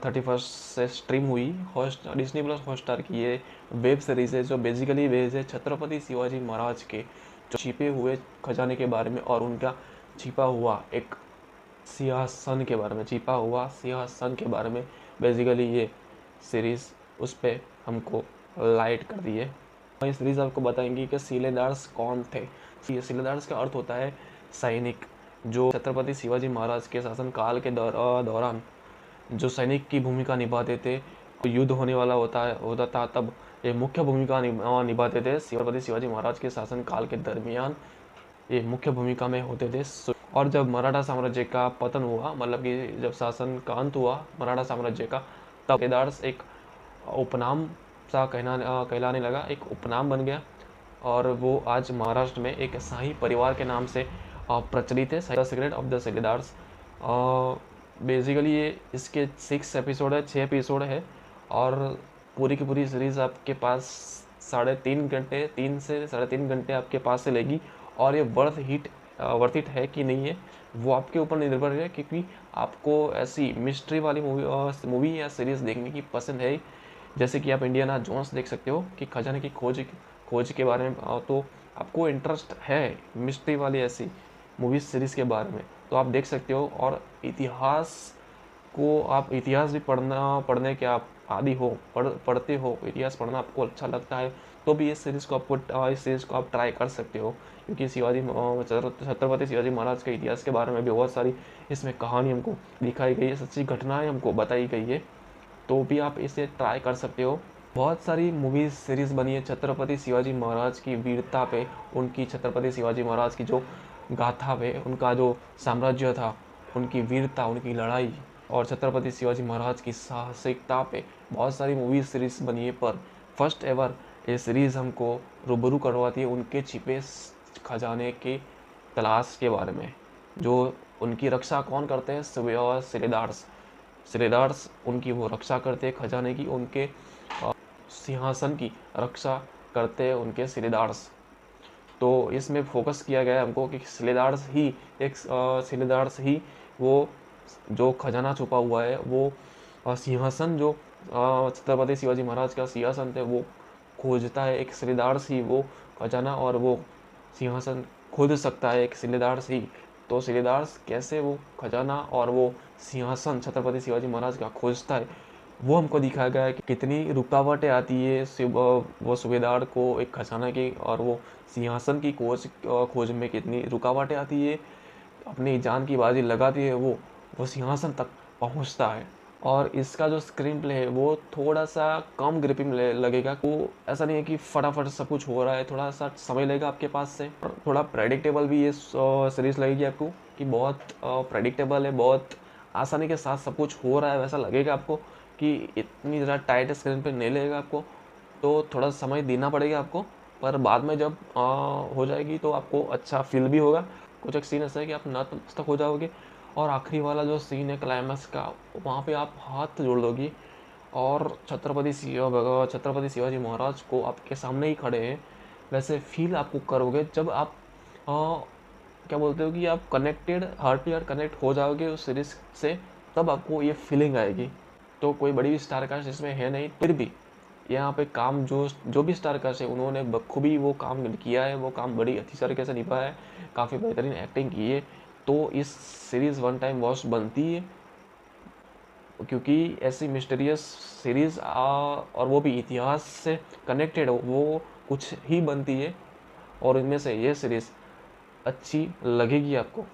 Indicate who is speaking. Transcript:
Speaker 1: 31 से स्ट्रीम हुई। Hot Disney plus Hotstar की ये वेब सीरीज़ है जो बेसिकली बेस्ड है छत्रपति शिवाजी महाराज के जो छिपे हुए खजाने के बारे में और उनका छिपा हुआ एक सिंहासन के बारे में, छिपा हुआ सिंहासन के बारे में बेसिकली ये सीरीज़ उस पर हमको लाइट कर दी है। ये सीरीज़ आपको बताएंगी कि सिलेदार्स कौन थे। ये सिलेदार्स का अर्थ होता है सैनिक, जो छत्रपति शिवाजी महाराज के शासनकाल के दौरान जो सैनिक की भूमिका निभाते थे। युद्ध होने वाला होता था तब ये मुख्य भूमिका निभाते थे। छत्रपति शिवाजी महाराज के शासनकाल के दरमियान ये मुख्य भूमिका में होते थे। और जब मराठा साम्राज्य का पतन हुआ, मतलब कि जब शासन का अंत हुआ मराठा साम्राज्य का, तब सिलेदार्स एक उपनाम सा कहलाने लगा, एक उपनाम बन गया और वो आज महाराष्ट्र में एक शाही परिवार के नाम से प्रचलित है, the secret of the Siledars. Basically ये इसके 6 एपिसोड है, 6 एपिसोड है और पूरी की पूरी सीरीज़ आपके पास 3.5 घंटे, 3 से 3.5 घंटे आपके पास से लेगी। और ये वर्थ इट है कि नहीं है वो आपके ऊपर निर्भर है, क्योंकि आपको ऐसी मिस्ट्री वाली मूवी या सीरीज़ देखने की पसंद है। जैसे कि आप इंडियाना जोन्स देख सकते हो कि खजाने की खोज के बारे में, तो आपको इंटरेस्ट है मिस्ट्री वाली ऐसी मूवी सीरीज़ के बारे में तो आप देख सकते हो। और इतिहास भी पढ़ने के आप आदी हो, पढ़ते हो, इतिहास पढ़ना आपको अच्छा लगता है तो भी इस सीरीज़ को आप ट्राई कर सकते हो, क्योंकि छत्रपति शिवाजी महाराज के इतिहास के बारे में भी बहुत सारी इसमें कहानी हमको दिखाई गई है, सच्ची घटनाएं हमको बताई गई है, तो भी आप इसे ट्राई कर सकते हो। बहुत सारी मूवीज़ सीरीज़ बनी है छत्रपति शिवाजी महाराज की वीरता पे, उनकी छत्रपति शिवाजी महाराज की जो गाथा पे, उनका जो साम्राज्य था, उनकी वीरता, उनकी लड़ाई और छत्रपति शिवाजी महाराज की साहसिकता पे बहुत सारी मूवी सीरीज़ बनी है। पर फर्स्ट एवर ये सीरीज़ हमको रूबरू करवाती है उनके छिपे खजाने की तलाश के बारे में, जो उनकी रक्षा कौन करते हैं, सिलेदार्स उनकी वो रक्षा करते हैं खजाने की, उनके सिंहासन की रक्षा करते हैं उनके सिलेदार्स। तो इसमें फोकस किया गया है हमको कि सिलेदार्स ही वो जो खजाना छुपा हुआ है, वो सिंहासन जो छत्रपति शिवाजी महाराज का सिंहासन थे वो खोजता है एक सिलेदार्स ही वो खजाना, और वो सिंहासन खोज सकता है एक सिलेदार्स ही। तो सिलेदार्स कैसे वो खजाना और वो सिंहासन छत्रपति शिवाजी महाराज का खोजता है वो हमको दिखाया गया है कि कितनी रुकावटें आती है वो सूबेदार को एक खजाना की और वो सिंहासन की खोज में कितनी रुकावटें आती है, अपनी जान की बाजी लगाती है वो सिंहासन तक पहुंचता है। और इसका जो स्क्रीन प्ले है वो थोड़ा सा कम ग्रिपिंग लगेगा, वो ऐसा नहीं है कि फटाफट सब कुछ हो रहा है, थोड़ा सा समय लगेगा आपके पास से। थोड़ा प्रेडिक्टेबल भी ये सीरीज़ लगेगी आपको कि बहुत प्रेडिक्टेबल है, बहुत आसानी के साथ सब कुछ हो रहा है वैसा लगेगा आपको, कि इतनी ज़्यादा टाइट स्क्रीन पे नहीं लगेगा आपको, तो थोड़ा समय देना पड़ेगा आपको। पर बाद में जब हो जाएगी तो आपको अच्छा फील भी होगा। कुछ एक सीन ऐसा है कि आप नतमस्तक हो जाओगे और आखिरी वाला जो सीन है क्लाइमैक्स का, वहाँ पे आप हाथ जोड़ लोगी और छत्रपति शिवाजी महाराज को आपके सामने ही खड़े हैं वैसे फील आपको करोगे जब आप क्या बोलते हो कि आप connected, heart to heart connect हो जाओगे उस सीरीज़ से, तब आपको ये फीलिंग आएगी। तो कोई बड़ी स्टार कास्ट इसमें है नहीं, फिर भी यहाँ पे काम जो भी स्टार कास्ट है उन्होंने बखूबी वो काम किया है, वो काम बड़ी अच्छी तरीके से निभाया है, काफ़ी बेहतरीन एक्टिंग की है। तो इस सीरीज़ वन टाइम वॉच बनती है, क्योंकि ऐसी मिस्टीरियस सीरीज़ और वो भी इतिहास से कनेक्टेड वो कुछ ही बनती है, और इनमें से ये सीरीज़ अच्छी लगेगी आपको।